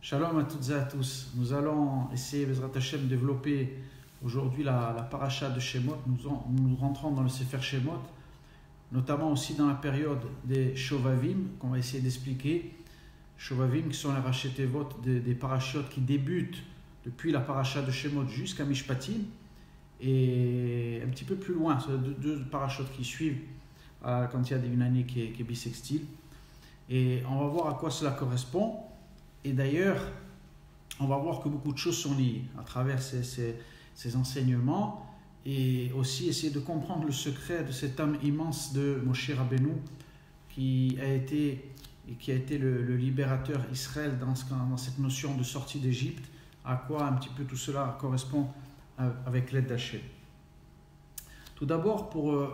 Shalom à toutes et à tous. Nous allons essayer, Bezrat Hashem, de développer aujourd'hui la paracha de Shemot. Nous rentrons dans le Sefer Shemot, notamment aussi dans la période des Shovavim, qu'on va essayer d'expliquer. Shovavim, qui sont les rachetevot des parachiotes qui débutent depuis la paracha de Shemot jusqu'à Mishpatim, et un petit peu plus loin, c'est deux parachiotes qui suivent quand il y a une année qui est bissextile. Et on va voir à quoi cela correspond. Et d'ailleurs, on va voir que beaucoup de choses sont liées à travers ces enseignements, et aussi essayer de comprendre le secret de cet homme immense de Moshe Rabbeinu qui a été le libérateur Israël dans cette notion de sortie d'Égypte, à quoi un petit peu tout cela correspond avec l'aide d'Hachem. Tout d'abord, pour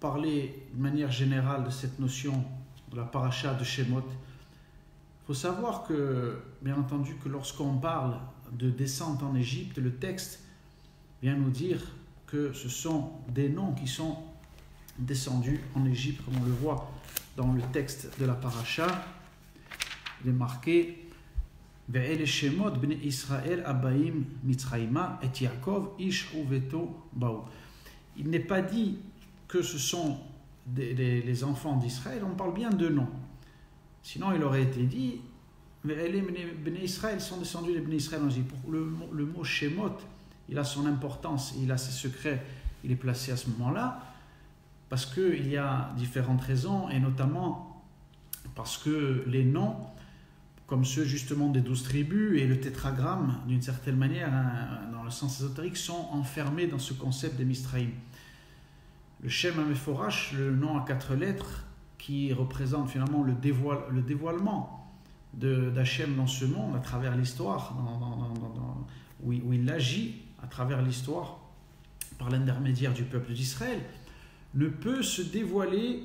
parler de manière générale de cette notion de la paracha de Shemot, il faut savoir que, bien entendu, que lorsqu'on parle de descente en Égypte, le texte vient nous dire que ce sont des noms qui sont descendus en Égypte, comme on le voit dans le texte de la paracha. Il est marqué Ve'ele Shemot bnei Israël abaim mitzrayma et Yaakov ish uveto baou. Il n'est pas dit que ce sont les enfants d'Israël, on parle bien de noms. Sinon, il aurait été dit les Bnei Israël sont descendus des Bnei Israël en Égypte. Le mot Shemot, il a son importance, il a ses secrets, il est placé à ce moment-là, parce qu'il y a différentes raisons, et notamment parce que les noms, comme ceux justement des 12 tribus et le tétragramme, d'une certaine manière, dans le sens ésotérique, sont enfermés dans ce concept des Misraïm. Le Shem HaMeforash, le nom à 4 lettres, qui représente finalement le dévoilement d'Hachem dans ce monde, à travers l'histoire, où il agit à travers l'histoire par l'intermédiaire du peuple d'Israël, ne peut se dévoiler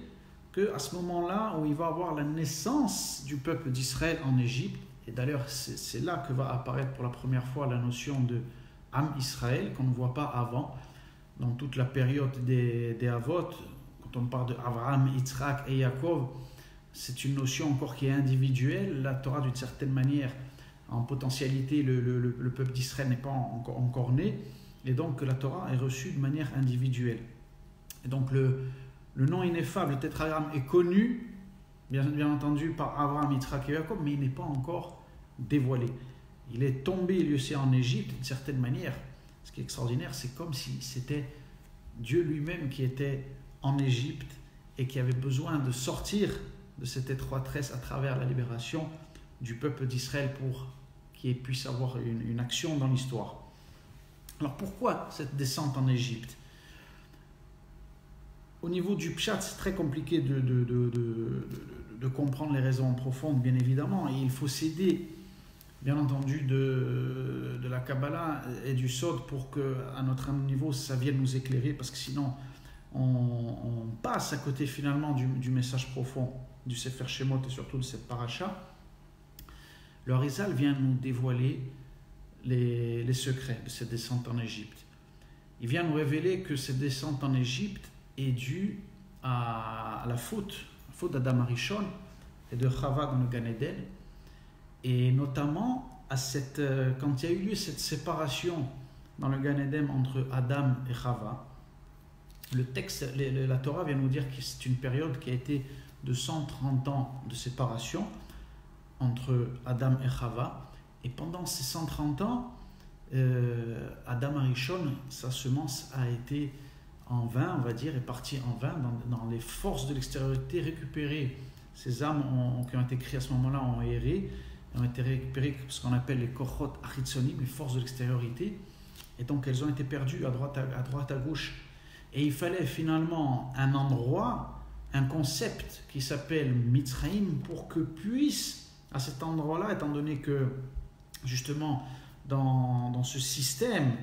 qu'à ce moment-là où il va avoir la naissance du peuple d'Israël en Égypte. Et d'ailleurs, c'est là que va apparaître pour la première fois la notion de Am Israël, qu'on ne voit pas avant, dans toute la période des Avot. Quand on parle de Abraham, Yitzhak et Yaakov, c'est une notion encore qui est individuelle. La Torah, d'une certaine manière, en potentialité, le peuple d'Israël n'est pas encore né, et donc la Torah est reçue de manière individuelle. Et donc le nom ineffable, le tétragramme, est connu, bien entendu, par Abraham, Yitzhak et Yaakov, mais il n'est pas encore dévoilé. Il est tombé, lui aussi, en Égypte, d'une certaine manière. Ce qui est extraordinaire, c'est comme si c'était Dieu lui-même qui était en Égypte et qui avait besoin de sortir de cette étroitesse à travers la libération du peuple d'Israël pour qu'il puisse avoir une action dans l'histoire. Alors pourquoi cette descente en Égypte? Au niveau du Pshat, c'est très compliqué de comprendre les raisons profondes, bien évidemment, et il faut s'aider, bien entendu, de la Kabbalah et du Sod pour qu'à notre niveau, ça vienne nous éclairer, parce que sinon, on passe à côté finalement du message profond du Sefer Shemot et surtout de cette paracha. Le Harizal vient nous dévoiler les secrets de cette descente en Égypte. Il vient nous révéler que cette descente en Égypte est due à la faute d'Adam Arishon et de Chava dans le Gan Eden, et notamment quand il y a eu lieu cette séparation dans le Gan Eden entre Adam et Chava. Le texte, la Torah vient nous dire que c'est une période qui a été de 130 ans de séparation entre Adam et Chava, et pendant ces 130 ans, Adam Arishon, sa semence a été en vain, on va dire, est partie en vain dans les forces de l'extériorité récupérées. Ces âmes qui ont été créées à ce moment-là ont erré, ont été récupérées, ce qu'on appelle les kochot achitzonim, les forces de l'extériorité, et donc elles ont été perdues à droite à gauche. Et il fallait finalement un endroit, un concept qui s'appelle Mitzrayim, pour que puisse, à cet endroit-là, étant donné que justement dans ce système,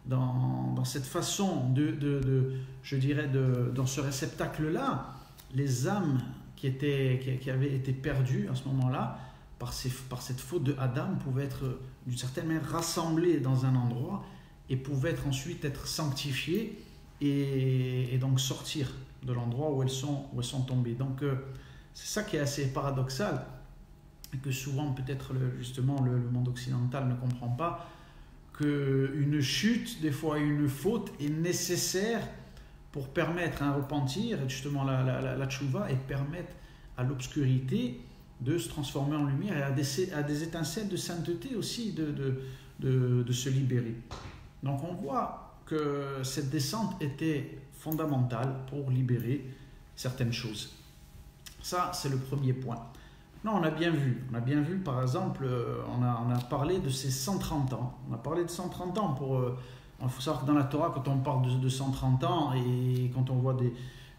dans cette façon je dirais, dans ce réceptacle-là, les âmes qui avaient été perdues à ce moment-là, par cette faute de Adam, pouvaient être d'une certaine manière rassemblées dans un endroit et pouvaient ensuite être sanctifiées et donc sortir de l'endroit où elles sont tombées. Donc c'est ça qui est assez paradoxal, et que souvent peut-être justement le monde occidental ne comprend pas, qu'une chute, des fois une faute est nécessaire pour permettre un repentir, justement la tchouva, et permettre à l'obscurité de se transformer en lumière et à des étincelles de sainteté aussi de se libérer. Donc on voit que cette descente était fondamentale pour libérer certaines choses. Ça, c'est le premier point. Non, on a bien vu, par exemple, on a parlé de ces 130 ans. On a parlé de 130 ans il faut savoir que dans la Torah, quand on parle de 130 ans et quand on voit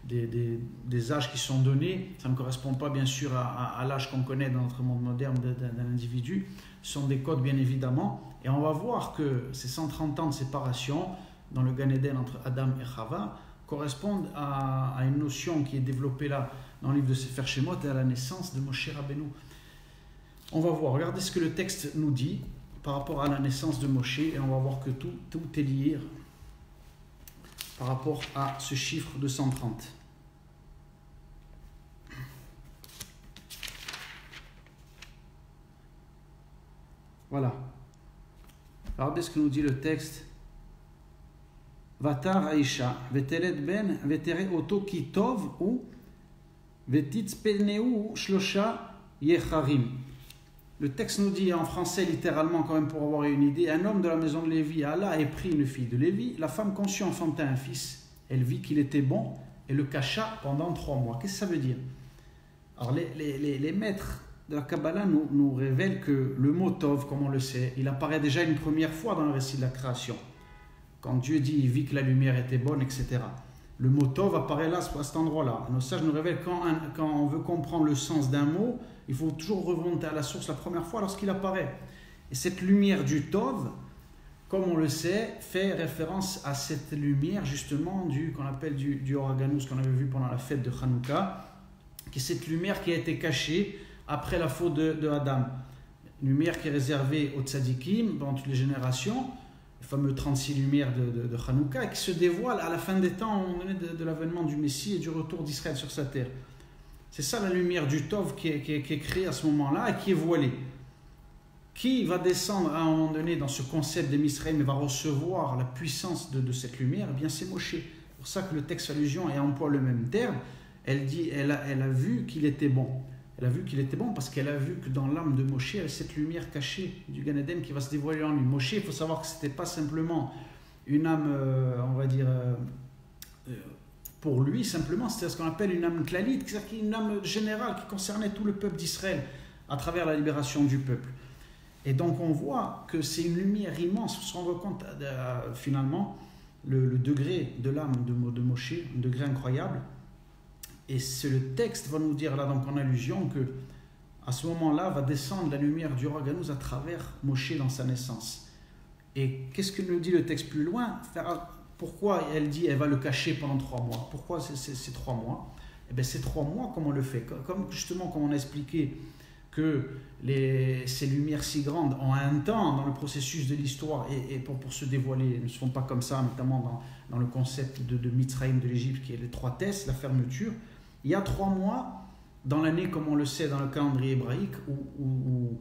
des âges qui sont donnés, ça ne correspond pas bien sûr à l'âge qu'on connaît dans notre monde moderne d'un individu. Ce sont des codes bien évidemment. Et on va voir que ces 130 ans de séparation dans le Gan Eden entre Adam et Chava correspondent à une notion qui est développée là dans le livre de Sefer Shemot et à la naissance de Moshe Rabbeinu. On va voir, regardez ce que le texte nous dit par rapport à la naissance de Moshe et on va voir que tout est lié par rapport à ce chiffre de 130. Voilà. Regardez ce que nous dit le texte. Vatar Aisha, vetered ben, vetere oto ki tov ou vetitzpeneu shlosha yecharim. Le texte nous dit en français littéralement, quand même pour avoir une idée, un homme de la maison de Lévi alla et prit une fille de Lévi. La femme conçut enfanta un fils. Elle vit qu'il était bon et le cacha pendant 3 mois. Qu'est-ce que ça veut dire? Alors les maîtres de la Kabbalah nous révèlent que le mot Tov, comme on le sait, il apparaît déjà une première fois dans le récit de la création. Quand Dieu dit, il vit que la lumière était bonne, etc. Le mot Tov apparaît là, à cet endroit-là. Nos sages nous révèlent quand on veut comprendre le sens d'un mot, il faut toujours remonter à la source la première fois lorsqu'il apparaît. Et cette lumière du Tov, comme on le sait, fait référence à cette lumière justement qu'on appelle du Oraganus qu'on avait vu pendant la fête de Hanouka, qui est cette lumière qui a été cachée après la faute de Adam. Une lumière qui est réservée aux tzadikim dans toutes les générations, les fameux 36 lumières de Hanouka, et qui se dévoile à la fin des temps, au moment donné de l'avènement du Messie et du retour d'Israël sur sa terre. C'est ça la lumière du Tov qui est créée à ce moment-là et qui est voilée. Qui va descendre à un moment donné dans ce concept de Misraïm et va recevoir la puissance de cette lumière? Eh bien, c'est Moshe. C'est pour ça que le texte fait allusion et emploie le même terme. Elle dit, elle a vu qu'il était bon. Elle a vu qu'il était bon parce qu'elle a vu que dans l'âme de Moshe, il y avait cette lumière cachée du Gan Eden qui va se dévoiler en lui. Moshe, il faut savoir que ce n'était pas simplement une âme, on va dire, pour lui simplement, c'était ce qu'on appelle une âme klalite, c'est-à-dire une âme générale qui concernait tout le peuple d'Israël à travers la libération du peuple. Et donc on voit que c'est une lumière immense, on se rend compte finalement le degré de l'âme de Moshe, un degré incroyable. Et c'est le texte va nous dire là donc en allusion que à ce moment-là va descendre la lumière du Oraganus à travers Moshe dans sa naissance. Et qu'est-ce que nous dit le texte plus loin? Pourquoi elle dit elle va le cacher pendant 3 mois? Pourquoi ces 3 mois? Eh bien ces 3 mois, comment on le fait? Comme on a expliqué que ces lumières si grandes ont un temps dans le processus de l'histoire et pour se dévoiler, elles ne se font pas comme ça, notamment dans le concept de Mitzrayim de l'Égypte qui est les 3 tests, la fermeture. Il y a 3 mois dans l'année, comme on le sait dans le calendrier hébraïque, où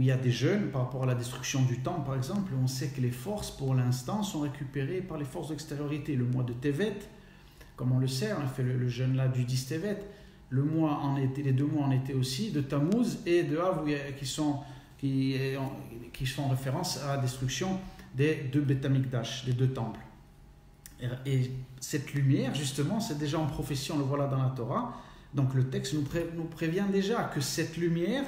il y a des jeûnes par rapport à la destruction du temple, par exemple. On sait que les forces, pour l'instant, sont récupérées par les forces d'extériorité. Le mois de Tevet, comme on le sait, on a fait le jeûne là du 10 Tevet. Les 2 mois en été aussi, de Tammuz et de Av, qui font référence à la destruction des 2 Beth Amikdash, des 2 temples. Et cette lumière, justement, c'est déjà en prophétie, on le voit là dans la Torah. Donc le texte nous prévient déjà que cette lumière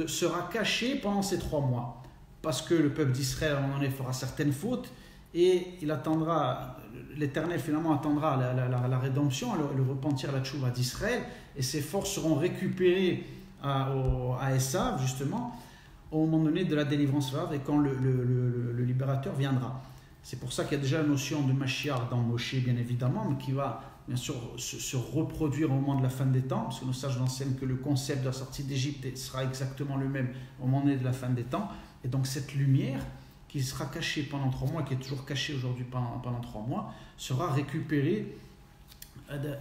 sera cachée pendant ces 3 mois. Parce que le peuple d'Israël, à un moment donné, fera certaines fautes et l'Éternel finalement attendra la rédemption, le repentir, la tchouva d'Israël, et ses forces seront récupérées à Esav, justement, au moment donné de la délivrance et quand le libérateur viendra. C'est pour ça qu'il y a déjà la notion de Mashiach dans Moshe, bien évidemment, mais qui va bien sûr se reproduire au moment de la fin des temps, parce que nos sages enseignent que le concept de la sortie d'Égypte sera exactement le même au moment donné de la fin des temps. Et donc cette lumière qui sera cachée pendant 3 mois, qui est toujours cachée aujourd'hui pendant 3 mois, sera récupérée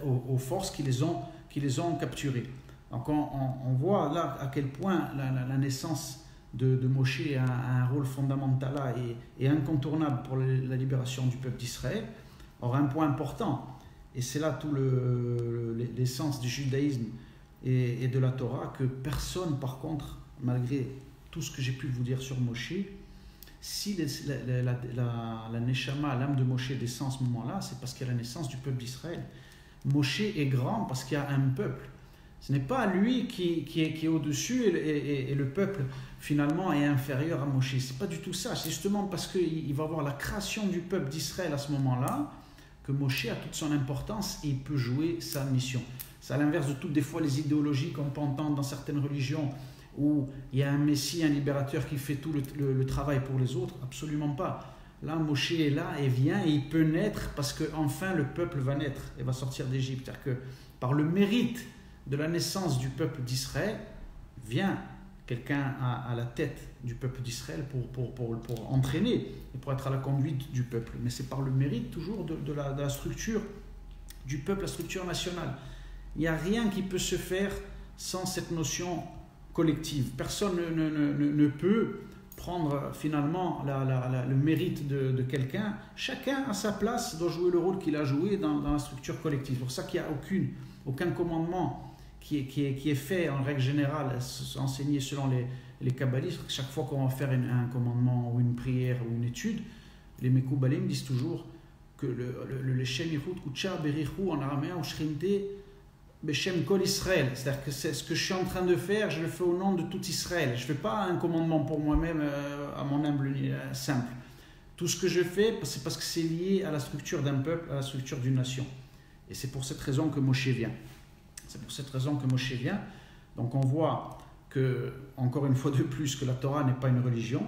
aux forces qui les ont capturées. Donc on voit là à quel point la naissance de Moshe a un rôle fondamental là et incontournable pour la libération du peuple d'Israël. Or, un point important, et c'est là tout l'essence du judaïsme et de la Torah, que personne, par contre, malgré tout ce que j'ai pu vous dire sur Moshe, si la Neshama, l'âme de Moshe descend à ce moment-là, c'est parce qu'il y a la naissance du peuple d'Israël. Moshe est grand parce qu'il y a un peuple. Ce n'est pas lui qui est au-dessus et le peuple finalement est inférieur à Moshe. Ce n'est pas du tout ça. C'est justement parce qu'il va avoir la création du peuple d'Israël à ce moment-là que Moshe a toute son importance et il peut jouer sa mission. C'est à l'inverse de toutes des fois les idéologies qu'on peut entendre dans certaines religions où il y a un Messie, un libérateur qui fait tout le travail pour les autres. Absolument pas. Là, Moshe est là et vient et il peut naître parce qu'enfin le peuple va naître et va sortir d'Égypte. C'est-à-dire que par le mérite de la naissance du peuple d'Israël, vient quelqu'un à la tête du peuple d'Israël pour entraîner et pour être à la conduite du peuple. Mais c'est par le mérite toujours de la structure du peuple, la structure nationale. Il n'y a rien qui peut se faire sans cette notion collective. Personne ne peut prendre finalement le mérite de quelqu'un. Chacun à sa place doit jouer le rôle qu'il a joué dans la structure collective. C'est pour ça qu'il n'y a aucun commandement qui est fait en règle générale, enseigné selon les kabbalistes. Chaque fois qu'on va faire un commandement ou une prière ou une étude, les Mekoubalim disent toujours que le Shem Yichud Kucha Berichu en araméen ou Shrinte Beshem Kol Israël, c'est-à-dire que c'est ce que je suis en train de faire, je le fais au nom de tout Israël. Je ne fais pas un commandement pour moi-même à mon humble simple. Tout ce que je fais, c'est parce que c'est lié à la structure d'un peuple, à la structure d'une nation. Et c'est pour cette raison que Moshe vient. C'est pour cette raison que Moshe vient. Donc on voit que, encore une fois de plus, que la Torah n'est pas une religion,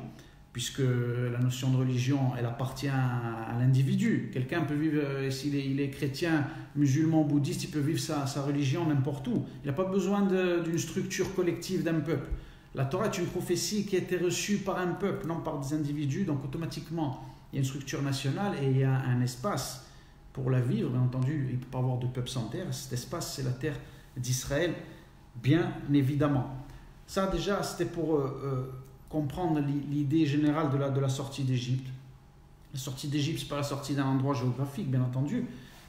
puisque la notion de religion, elle appartient à l'individu. Quelqu'un peut vivre, s'il est chrétien, musulman, bouddhiste, il peut vivre sa religion n'importe où. Il n'a pas besoin d'une structure collective d'un peuple. La Torah est une prophétie qui a été reçue par un peuple, non par des individus, donc automatiquement, il y a une structure nationale et il y a un espace pour la vivre. Bien entendu, il ne peut pas y avoir de peuple sans terre. Cet espace, c'est la terre d'Israël, bien évidemment. Ça, déjà, c'était pour comprendre l'idée générale de la sortie d'Égypte. La sortie d'Égypte, ce n'est pas la sortie d'un endroit géographique, bien entendu.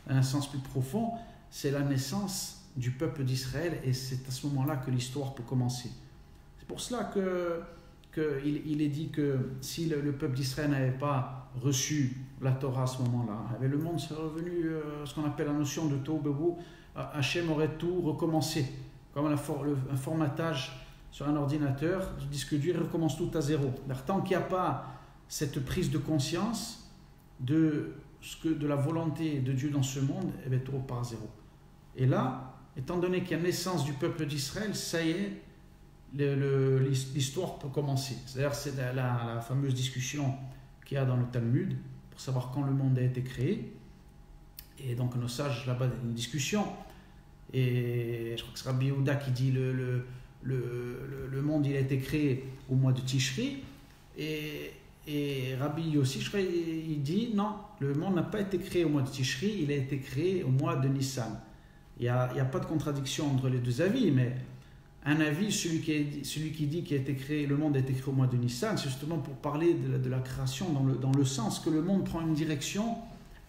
À un sens plus profond, c'est la naissance du peuple d'Israël et c'est à ce moment-là que l'histoire peut commencer. C'est pour cela qu'il est dit que si le peuple d'Israël n'avait pas reçu la Torah à ce moment-là, le monde serait revenu, ce qu'on appelle la notion de Tohu Bohu, Hachem aurait tout recommencé, comme un formatage sur un ordinateur, du disque dur, il recommence tout à zéro. Tant qu'il n'y a pas cette prise de conscience de la volonté de Dieu dans ce monde, tout repart à zéro. Et là, étant donné qu'il y a naissance du peuple d'Israël, ça y est, l'histoire peut commencer. C'est-à-dire, c'est la fameuse discussion qu'il y a dans le Talmud pour savoir quand le monde a été créé. Et donc, nos sages, là-bas, il y a une discussion. Et je crois que c'est Rabbi Yehuda qui dit le monde il a été créé au mois de Tishri et Rabbi Yossi, je crois, il dit non, le monde n'a pas été créé au mois de Tishri, il a été créé au mois de Nissan. Il n'y a pas de contradiction entre les deux avis, mais un avis, celui qui dit le monde a été créé au mois de Nissan, c'est justement pour parler de la création dans le sens que le monde prend une direction,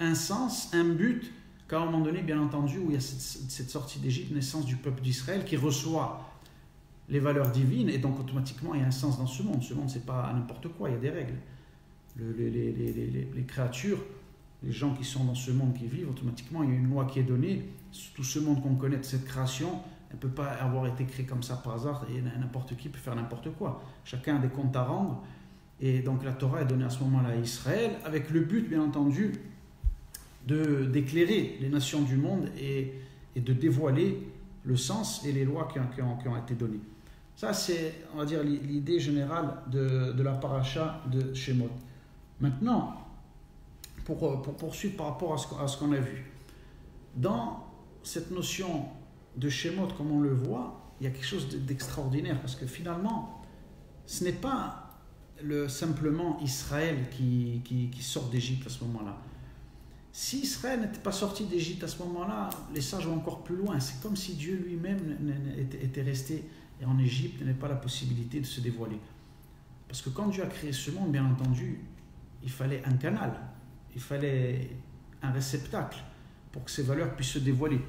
un sens, un but, qu'à un moment donné, bien entendu, où il y a cette sortie d'Égypte, naissance du peuple d'Israël qui reçoit les valeurs divines, et donc automatiquement il y a un sens dans ce monde. Ce monde, c'est pas n'importe quoi, il y a des règles. Les créatures, les gens qui sont dans ce monde, qui vivent, automatiquement il y a une loi qui est donnée. Tout ce monde qu'on connaît de cette création, elle ne peut pas avoir été créée comme ça par hasard, et n'importe qui peut faire n'importe quoi. Chacun a des comptes à rendre, et donc la Torah est donnée à ce moment-là à Israël, avec le but, bien entendu, d'éclairer les nations du monde et de dévoiler le sens et les lois qui ont été données. Ça, c'est, on va dire, l'idée générale de la paracha de Shemot. Maintenant, pour poursuivre par rapport à ce qu'on a vu, dans cette notion de Shemot, comme on le voit, il y a quelque chose d'extraordinaire, parce que finalement, ce n'est pas simplement Israël qui sort d'Égypte à ce moment-là. Si Israël n'était pas sorti d'Égypte à ce moment-là, les sages vont encore plus loin. C'est comme si Dieu lui-même était resté en Égypte et n'avait pas la possibilité de se dévoiler. Parce que quand Dieu a créé ce monde, bien entendu, il fallait un canal, il fallait un réceptacle pour que ces valeurs puissent se dévoiler.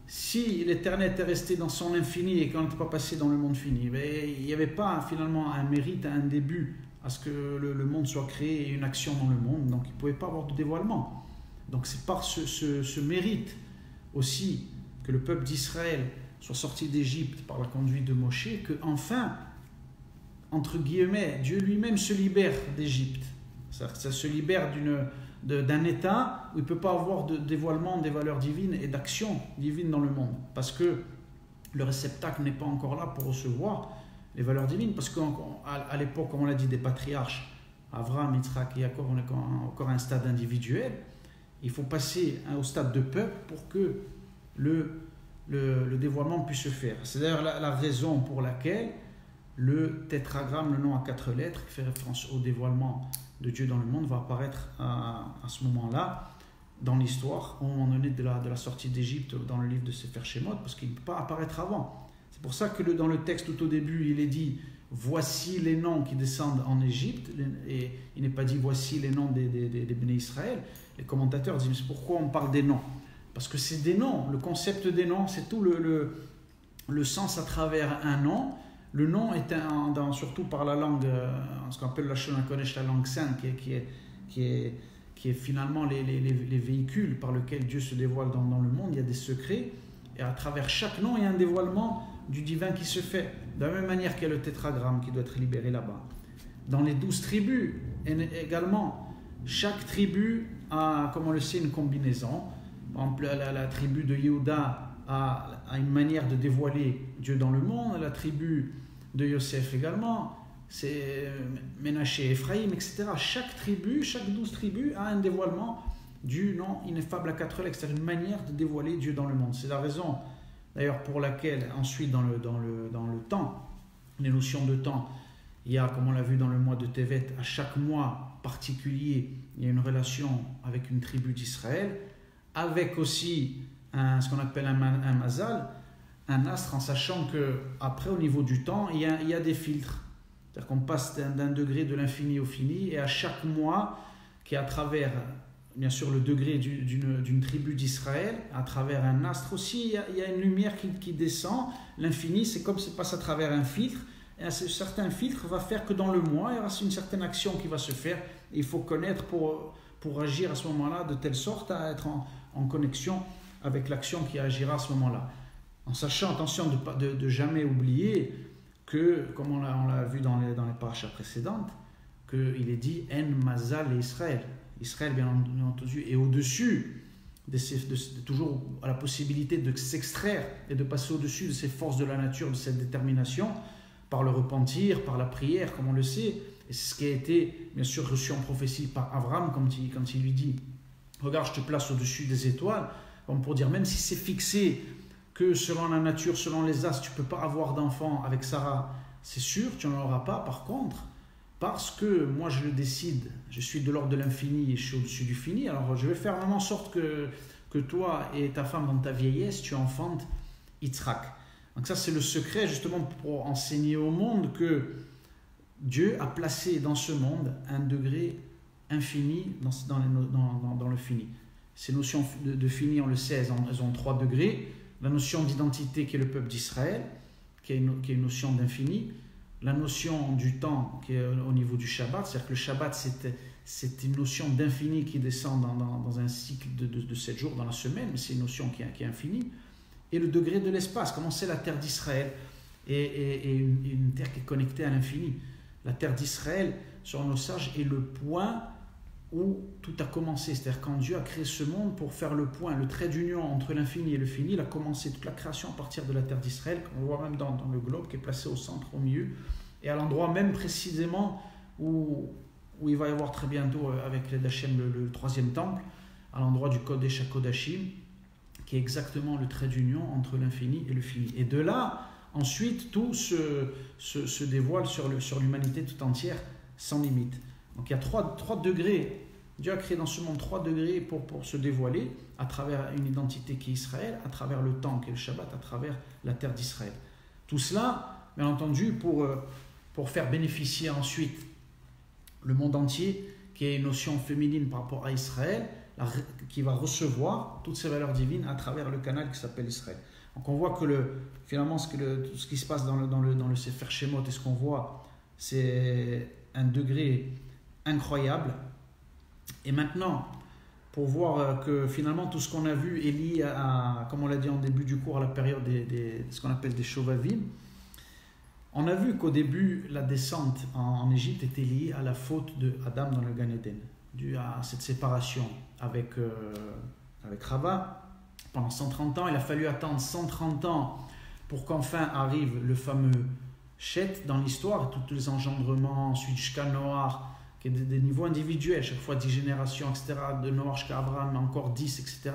Si l'Éternel était resté dans son infini et qu'on n'était pas passé dans le monde fini, il n'y avait pas finalement un mérite, un début à ce que le monde soit créé et une action dans le monde, donc il ne pouvait pas avoir de dévoilement. Donc c'est par ce mérite aussi que le peuple d'Israël soit sorti d'Égypte par la conduite de Moshe, que enfin, entre guillemets, Dieu lui-même se libère d'Égypte. C'est-à-dire que ça se libère d'un état où il ne peut pas avoir de dévoilement des valeurs divines et d'action divine dans le monde, parce que le réceptacle n'est pas encore là pour recevoir les valeurs divines, parce qu'à l'époque, comme on l'a dit, des patriarches, Abraham, Yitzhak et Jacob, on est encore à un stade individuel. Il faut passer au stade de peuple pour que le dévoilement puisse se faire. C'est d'ailleurs la raison pour laquelle le tétragramme, le nom à 4 lettres, qui fait référence au dévoilement de Dieu dans le monde, va apparaître à ce moment-là dans l'histoire, au moment donné de la sortie d'Égypte, dans le livre de Sefer Shemot, parce qu'il ne peut pas apparaître avant. C'est pour ça que dans le texte tout au début, il est dit « Voici les noms qui descendent en Égypte » et il n'est pas dit « Voici les noms des Béné Israël ». Les commentateurs disent « Mais pourquoi on parle des noms ?» Parce que c'est des noms, le concept des noms, c'est tout le sens à travers un nom. Le nom est surtout par la langue, ce qu'on appelle la Shona Kodesh, la langue sainte, qui est finalement les véhicules par lesquels Dieu se dévoile dans le monde. Il y a des secrets, et à travers chaque nom, il y a un dévoilement du divin qui se fait. De la même manière qu'il y a le tétragramme qui doit être libéré là-bas. Dans les 12 tribus, également, chaque tribu a, comme on le sait, une combinaison. Par exemple, la tribu de Yehuda a une manière de dévoiler Dieu dans le monde. La tribu de Yosef également, c'est Ménaché, Ephraïm, etc. Chaque tribu, chaque 12 tribus a un dévoilement du nom ineffable à 4 lettres, c'est-à-dire une manière de dévoiler Dieu dans le monde. C'est la raison d'ailleurs pour laquelle ensuite dans le temps, les notions de temps, il y a, comme on l'a vu dans le mois de Tevet, à chaque mois particulier, il y a une relation avec une tribu d'Israël, avec aussi ce qu'on appelle un mazal, un astre, en sachant qu'après au niveau du temps, il y a des filtres. C'est-à-dire qu'on passe d'un degré de l'infini au fini, et à chaque mois, qui est à travers, bien sûr, le degré d'une tribu d'Israël, à travers un astre aussi, il y a une lumière qui descend. L'infini, c'est comme ça passe à travers un filtre, et un certain filtre va faire que dans le mois, il y aura une certaine action qui va se faire, et il faut connaître pour agir à ce moment-là, de telle sorte à être en connexion avec l'action qui agira à ce moment-là. En sachant, attention, de jamais oublier que, comme on l'a vu dans les parachas précédentes, qu'il est dit « En mazal et Israël ». Israël, bien entendu, est au-dessus, toujours à la possibilité de s'extraire et de passer au-dessus de ces forces de la nature, de cette détermination, par le repentir, par la prière, comme on le sait. Et c'est ce qui a été, bien sûr, reçu en prophétie par Abraham, quand il lui dit « Regarde, je te place au-dessus des étoiles », comme pour dire, même si c'est fixé que selon la nature, selon les astres, tu ne peux pas avoir d'enfant avec Sarah, c'est sûr, tu n'en auras pas. Par contre, parce que moi je le décide, je suis de l'ordre de l'infini et je suis au-dessus du fini, alors je vais faire vraiment en sorte que toi et ta femme dans ta vieillesse, tu enfantes Yitzhak. Donc ça c'est le secret justement pour enseigner au monde que Dieu a placé dans ce monde un degré infini dans le fini. Ces notions de fini, on le sait, elles ont 3 degrés. La notion d'identité qui est le peuple d'Israël, qui est une notion d'infini. La notion du temps qui est au niveau du Shabbat, c'est-à-dire que le Shabbat c'est une notion d'infini qui descend dans un cycle de 7 jours dans la semaine, mais c'est une notion qui est infinie. Et le degré de l'espace, comment c'est la terre d'Israël, et une terre qui est connectée à l'infini. La terre d'Israël, sur nos sages, est le point où tout a commencé. C'est-à-dire quand Dieu a créé ce monde pour faire le point, le trait d'union entre l'infini et le fini, il a commencé toute la création à partir de la terre d'Israël, qu'on voit même dans le globe qui est placé au centre, au milieu, et à l'endroit même précisément où il va y avoir très bientôt avec les Hachem le 3e temple, à l'endroit du Kodesh HaKodashim, qui est exactement le trait d'union entre l'infini et le fini. Et de là, ensuite, tout se dévoile sur l'humanité tout entière, sans limite. Donc il y a trois degrés Dieu a créé dans ce monde 3 degrés pour se dévoiler à travers une identité qui est Israël, à travers le temps qui est le Shabbat, à travers la terre d'Israël. Tout cela, bien entendu, pour faire bénéficier ensuite le monde entier, qui est une notion féminine par rapport à Israël, qui va recevoir toutes ces valeurs divines à travers le canal qui s'appelle Israël. Donc on voit que finalement tout ce qui se passe dans le Sefer Shemot et ce qu'on voit, c'est un degré incroyable. Et maintenant, pour voir que finalement tout ce qu'on a vu est lié à, comme on l'a dit en début du cours, à la période de ce qu'on appelle des Shovavim, on a vu qu'au début, la descente en Égypte était liée à la faute de Adam dans le Gan Eden, due à cette séparation avec Rava. Pendant 130 ans, il a fallu attendre 130 ans pour qu'enfin arrive le fameux Chet dans l'histoire, tous les engendrements, ensuite jusqu'à Noach, qui est des niveaux individuels, chaque fois 10 générations, etc., de Noach jusqu'à Abraham, encore 10, etc.,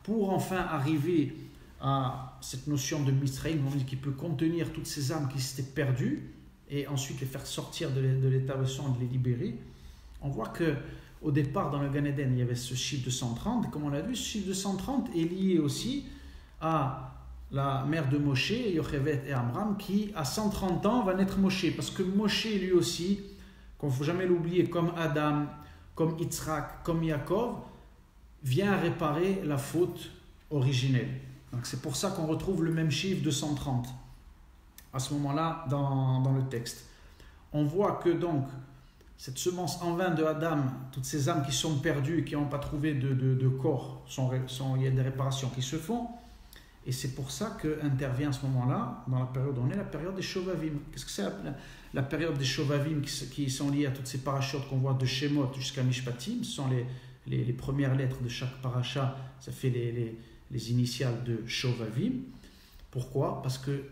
pour enfin arriver à cette notion de Misraïm, qui peut contenir toutes ces âmes qui s'étaient perdues, et ensuite les faire sortir de l'état de sang, de les libérer. On voit qu'au départ, dans le Gan Eden, il y avait ce chiffre de 130, et comme on l'a vu, ce chiffre de 130 est lié aussi à la mère de Moshe, Yochevet et Amram, qui à 130 ans va naître Moshe, parce que Moshe lui aussi, qu'il ne faut jamais l'oublier, comme Adam, comme Yitzhak, comme Yaakov, vient réparer la faute originelle. Donc c'est pour ça qu'on retrouve le même chiffre de 130 à ce moment-là dans le texte. On voit que donc cette semence en vain de Adam, toutes ces âmes qui sont perdues et qui n'ont pas trouvé de corps, il y a des réparations qui se font. Et c'est pour ça qu'intervient à ce moment-là, dans la période où on est, la période des Shovavim. Qu'est-ce que c'est la période des Shovavim qui sont liées à toutes ces parachutes qu'on voit de Shemot jusqu'à Mishpatim? Ce sont les premières lettres de chaque paracha, ça fait les initiales de Shovavim. Pourquoi? Parce que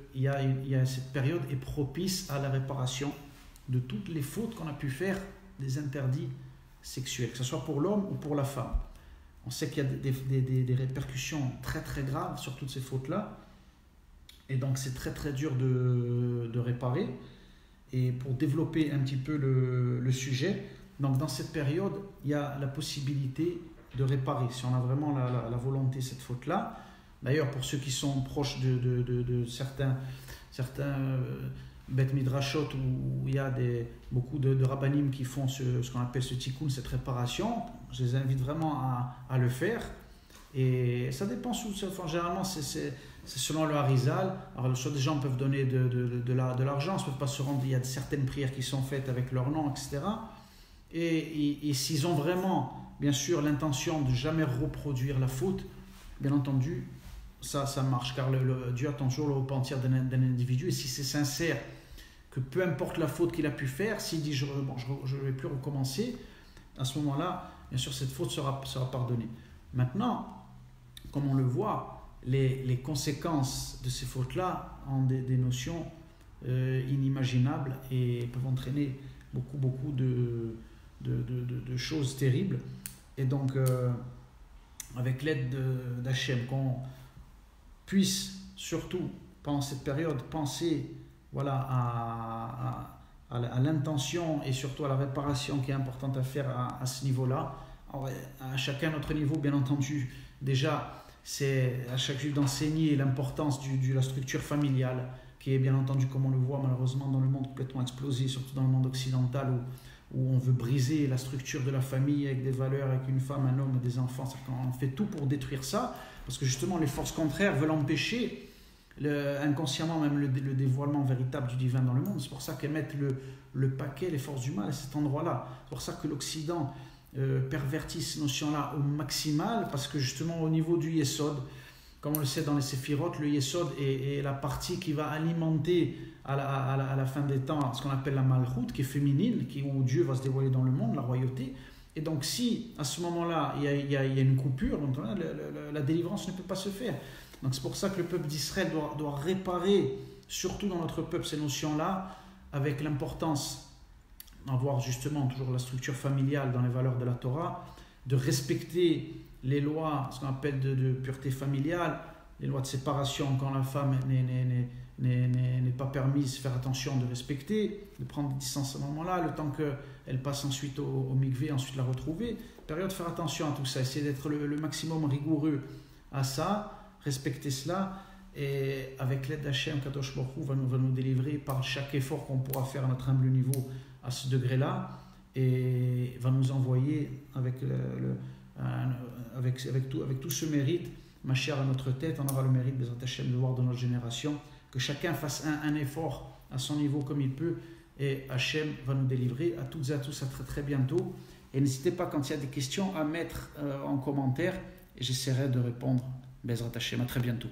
cette période est propice à la réparation de toutes les fautes qu'on a pu faire, des interdits sexuels, que ce soit pour l'homme ou pour la femme. On sait qu'il y a des répercussions très très graves sur toutes ces fautes-là. Et donc c'est très très dur de réparer. Et pour développer un petit peu le sujet, donc dans cette période, il y a la possibilité de réparer, si on a vraiment la volonté, cette faute-là. D'ailleurs, pour ceux qui sont proches de certains Bet Midrashot, où il y a beaucoup de rabbanim qui font ce qu'on appelle ce tikkun, cette réparation, je les invite vraiment à le faire. Et ça dépend, généralement c'est selon le Harizal. Alors soit des gens peuvent donner de l'argent, soit pas se rendre, il y a certaines prières qui sont faites avec leur nom, etc. Et s'ils ont vraiment, bien sûr, l'intention de jamais reproduire la faute, bien entendu, ça marche, car Dieu attend toujours le repentir d'un individu. Et si c'est sincère, que peu importe la faute qu'il a pu faire, s'il dit je ne vais plus recommencer, à ce moment-là, bien sûr, cette faute sera pardonnée. Maintenant, comme on le voit, les conséquences de ces fautes-là ont des notions inimaginables et peuvent entraîner beaucoup de choses terribles. Et donc, avec l'aide d'Hachem, qu'on puisse surtout, pendant cette période, penser à l'intention et surtout à la réparation qui est importante à faire à ce niveau-là. Alors, à chacun notre niveau, bien entendu. Déjà, c'est à chaque juif d'enseigner l'importance de la structure familiale, qui est bien entendu, comme on le voit malheureusement dans le monde complètement explosé, surtout dans le monde occidental où on veut briser la structure de la famille avec des valeurs, avec une femme, un homme et des enfants. On fait tout pour détruire ça, parce que justement les forces contraires veulent empêcher inconsciemment même le dévoilement véritable du divin dans le monde. C'est pour ça qu'elles mettent le paquet, les forces du mal à cet endroit-là. C'est pour ça que l'Occident pervertit ces notions-là au maximal, parce que justement au niveau du Yesod, comme on le sait dans les Séphirot, le Yesod est la partie qui va alimenter à la fin des temps ce qu'on appelle la Malchut, qui est féminine, où Dieu va se dévoiler dans le monde, la royauté. Et donc si à ce moment-là il y a une coupure, donc, la délivrance ne peut pas se faire. Donc c'est pour ça que le peuple d'Israël doit réparer, surtout dans notre peuple, ces notions-là, avec l'importance d'avoir justement toujours la structure familiale dans les valeurs de la Torah, de respecter les lois, ce qu'on appelle de pureté familiale, les lois de séparation quand la femme n'est pas permise, faire attention de respecter, de prendre des distances à ce moment-là, le temps qu'elle passe ensuite au mikvé, ensuite la retrouver. Période, faire attention à tout ça, essayer d'être le maximum rigoureux à ça, respecter cela, et avec l'aide d'Hachem, Kadosh Baruch Hu va nous délivrer par chaque effort qu'on pourra faire à notre humble niveau à ce degré-là, et va nous envoyer avec tout ce mérite, ma chère, à notre tête. On aura le mérite, Bezrat Hachem, de voir dans notre génération que chacun fasse un effort à son niveau comme il peut, et Hachem va nous délivrer. À toutes et à tous, à très très bientôt. Et n'hésitez pas, quand il y a des questions, à mettre en commentaire, et j'essaierai de répondre. Bezrat Hachem, à très bientôt.